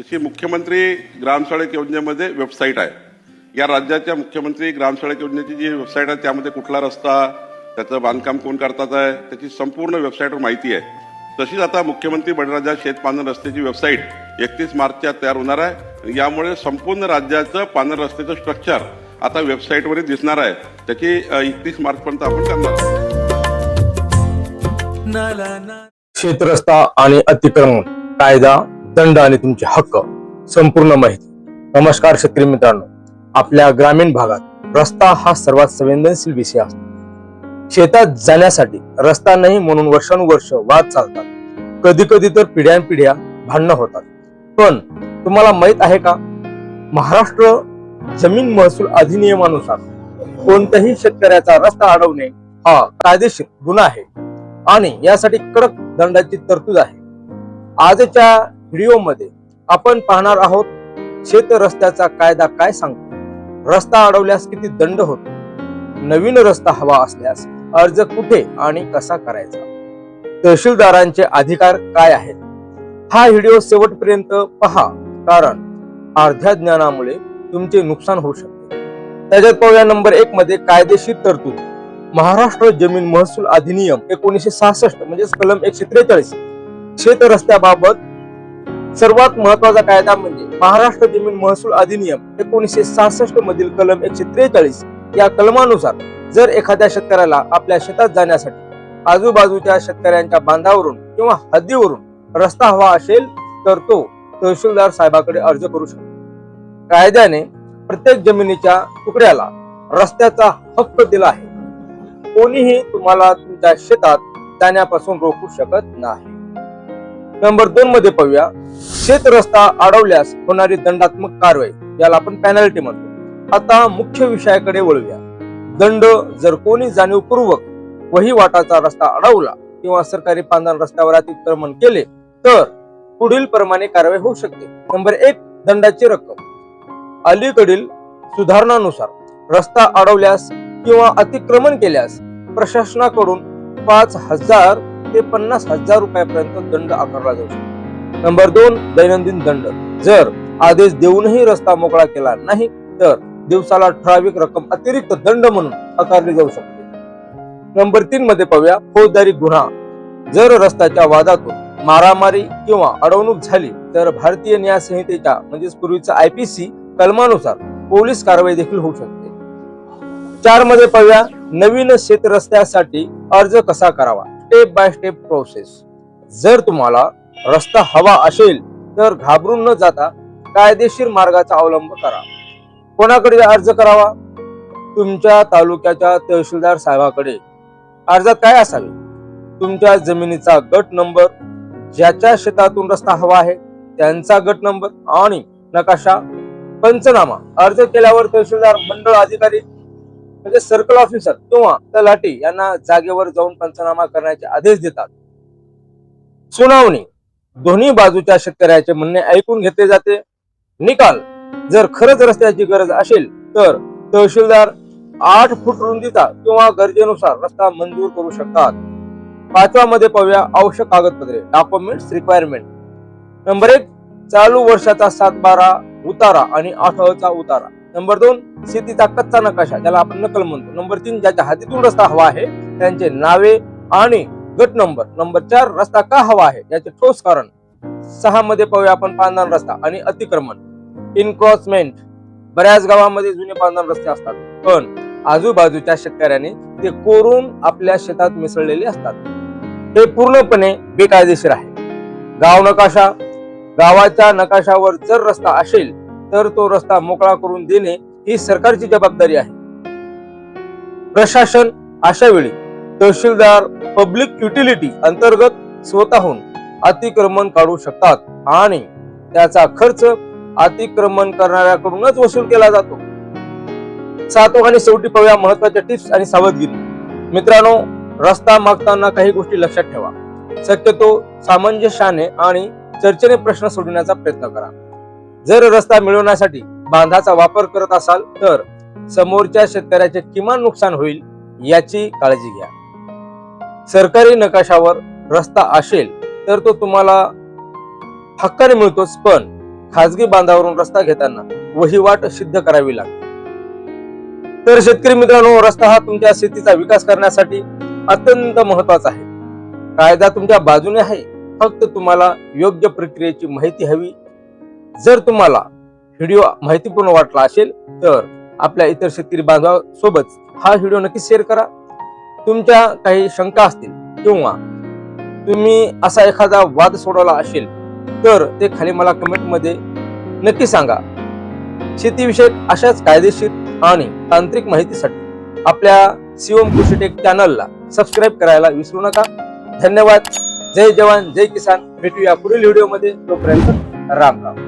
जशी मुख्यमंत्री ग्रामसडक योजनेमध्ये वेबसाईट आहे, या राज्याच्या मुख्यमंत्री ग्रामसडक योजनेची जी वेबसाईट आहे त्यामध्ये कुठला रस्ता, त्याचं बांधकाम कोण करतात आहे, त्याची संपूर्ण वेबसाईटवर माहिती आहे. तशीच आता मुख्यमंत्री बळीराजा शेतपांढर रस्त्याची वेबसाईट 31 मार्चच्या तयार होणार आहे. यामुळे संपूर्ण राज्याचं पांढर रस्त्याचं स्ट्रक्चर आता वेबसाईटवर दिसणार आहे. त्याची 31 मार्चपर्यंत आपण करणार आहोत. शेतरस्ता आणि अतिक्रमण कायदा, दंड आणि तुमचे हक्क संपूर्ण माहिती. नमस्कार शेतकरी मित्रांनो, आपल्या ग्रामीण भागात रस्ता हा सर्वात संवेदनशील विषय असतो. शेतात जाण्यासाठी रस्ता नाही म्हणून वर्षानुवर्ष वाद चालतात. कधी कधी तर पिढ्यानपिढ्या भांडणं होतात. पण तुम्हाला माहित आहे का, महाराष्ट्र जमीन महसूल अधिनियमानुसार कोणत्याही शेतकऱ्याचा रस्ता अडवणे हा कायदेशीर गुन्हा आहे आणि यासाठी कडक दंडाची तरतूद आहे. आजच्या व्हिडिओमध्ये आपण पाहणार आहोत शेत रस्त्याचा कायदा काय सांगतो, रस्ता अडवल्यास किती दंड होतो, नवीन रस्ता हवा असल्यास अर्ज कुठे आणि कसा करायचा, तहसीलदारांचे अधिकार काय आहेत. हा व्हिडिओ शेवटपर्यंत पहा, कारण अर्ध्या ज्ञानामुळे तुमचे नुकसान होऊ शकते. त्याच्यात पाहूया नंबर 1 मध्ये कायदेशीर तरतूद. महाराष्ट्र जमीन महसूल अधिनियम 1966 म्हणजे कलम 143 शेत रस्त्याबाबत सर्वात महत्वाचा कायदा म्हणजे महाराष्ट्र जमीन महसूल अधिनियम 1966 मधील कलम 143. या कलमानुसार जर एखाद्या शेतकऱ्याला आपल्या शेतात जाण्यासाठी आजूबाजूच्या शेतकऱ्यांच्या बांधावरून किंवा हद्दीवरून रस्ता हवा असेल तर तो तहसीलदार साहेबाकडे अर्ज करू शकतो. कायद्याने प्रत्येक जमिनीच्या तुकड्याला रस्त्याचा हक्क दिला आहे. कोणीही तुम्हाला तुमच्या शेतात जाण्यापासून रोखू शकत नाही. नंबर 2 मध्ये पाहूया शेत रस्ता अडवल्यास होणारी दंडात्मक कारवाई, याला आपण पेनल्टी म्हणतो. आता मुख्य विषयाकडे वळूया. दंड. जर कोणी जाणीवपूर्वक वहिवाटाचा रस्ता अडवला किंवा सरकारी पांढर रस्त्यावर अतिक्रमण केले तर पुढील प्रमाणे कारवाई होऊ शकते. नंबर 1 दंडाची रक्कम. अलीकडील सुधारणानुसार रस्ता अडवल्यास किंवा अतिक्रमण केल्यास प्रशासनाकडून 5,000 ते 50,000 रुपयापर्यंत दंड आकारला जाऊ शकतो. नंबर 2 दैनंदिन दंड. जर आदेश देऊनही रस्ता मोकळा केला नाही तर दिवसाला ठराविक रक्कम अतिरिक्त दंड म्हणून आकारली जाऊ शकते. नंबर 3 मध्ये पाहूया फौजदारी गुन्हा. जर रस्त्याच्या वादातून मारामारी किंवा अडवणूक झाली तर भारतीय न्याय संहितेच्या म्हणजेच पूर्वीचा IPC कलमानुसार पोलीस कारवाई देखील होऊ शकते. 4 मध्ये पाहूया नवीन शेत रस्त्यासाठी अर्ज कसा करावा, स्टेप बाय स्टेप प्रोसेस. जर तुम्हाला रस्ता हवा असेल तर घाबरून न जाता कायदेशीर मार्गाचा अवलंब करा. कोणाकडे अर्ज करावा? तुमच्या तालुक्याच्या तहसीलदार साहेबाकडे. अर्जात काय असावे? तुमच्या जमिनीचा गट नंबर, ज्याच्या शेतातून रस्ता हवा आहे त्यांचा गट नंबर आणि नकाशा, पंचनामा. अर्ज केल्यावर तहसीलदार, मंडळ अधिकारी म्हणजे सर्कल ऑफिसर किंवा तलाठी यांना जागेवर जाऊन पंचनामा करण्याचे आदेश देतात. सुनावणी. दोन्ही बाजूच्या शेतकऱ्याचे म्हणणे ऐकून घेतले जाते. निकाल. जर खरंच रस्त्याची गरज असेल तर तहसीलदार 8 फूट रुंदीचा किंवा गरजेनुसार रस्ता मंजूर करू शकतात. 5व्या मध्ये पाहूया आवश्यक कागदपत्रे, डॉक्युमेंट्स रिक्वायरमेंट. नंबर 1 चालू वर्षाचा 7/12 उतारा आणि 8चा उतारा. नंबर 2 शेतीचा कच्चा नकाशा, ज्याला आपण नकल म्हणतो. नंबर 3 ज्याच्या हद्दीतून रस्ता हवा आहे त्यांचे नावे आणि गट नंबर. नंबर 4 रस्ता का हवा आहे याचे ठोस कारण. 6 मध्ये पाहूया आपण पांढरा रस्ता आणि अतिक्रमण, इनक्रॉचमेंट. बऱ्याच गावामध्ये जुने पांढर रस्ते असतात पण आजूबाजूच्या शेतकऱ्यांनी ते कोरून आपल्या शेतात मिसळलेले असतात. हे पूर्णपणे बेकायदेशीर आहे. गाव नकाशा. गावाच्या नकाशावर जर रस्ता असेल तर तो रस्ता मोकळा करून देणे ही सरकारची जबाबदारी आहे. प्रशासन. अशा वेळी तहसीलदार पब्लिक युटिलिटी अंतर्गत स्वतःहून अतिक्रमण काढू शकतात आणि त्याचा खर्च अतिक्रमण करणाऱ्याकडूनच वसूल केला जातो. 7 आणि शेवटी पाहूया महत्वाच्या टिप्स आणि सावधगिरी. मित्रांनो, रस्ता मागताना काही गोष्टी लक्षात ठेवा. शक्यतो सामंजस्याने आणि चर्चेने प्रश्न सोडवण्याचा प्रयत्न करा. जर रस्ता मिळवण्यासाठी बांधाचा वापर करत असाल तर समोरच्या शेतकऱ्याचे किमान नुकसान होईल याची काळजी घ्या. सरकारी नकाशावर रस्ता असेल तर तो तुम्हाला हक्काने मिळतोच, पण खाजगी बांधावरून रस्ता घेताना वहिवाट सिद्ध करावी लागते. तर शेतकरी मित्रांनो, रस्ता हा तुमच्या शेतीचा विकास करण्यासाठी अत्यंत महत्वाचा आहे. कायदा तुमच्या बाजूने आहे, फक्त तुम्हाला योग्य प्रक्रियेची माहिती हवी. जर तुम्हाला व्हिडिओ माहितीपूर्ण वाटला असेल तर आपल्या इतर शेतकरी बांधवांसोबत हा व्हिडिओ नक्की शेअर करा. तुमच्या काही शंका असतील किंवा तुम्ही असा एखादा वाद सोडवला असेल तर ते खाली मला कमेंट मध्ये नक्की सांगा. शेतीविषयक अशाच कायदेशीर आणि तांत्रिक माहितीसाठी आपल्या शिवम कृषी टेक चॅनलला सबस्क्राईब करायला विसरू नका. धन्यवाद. जय जवान जय किसान. भेटूया पुढील व्हिडिओ मध्ये. तोपर्यंत राम राम.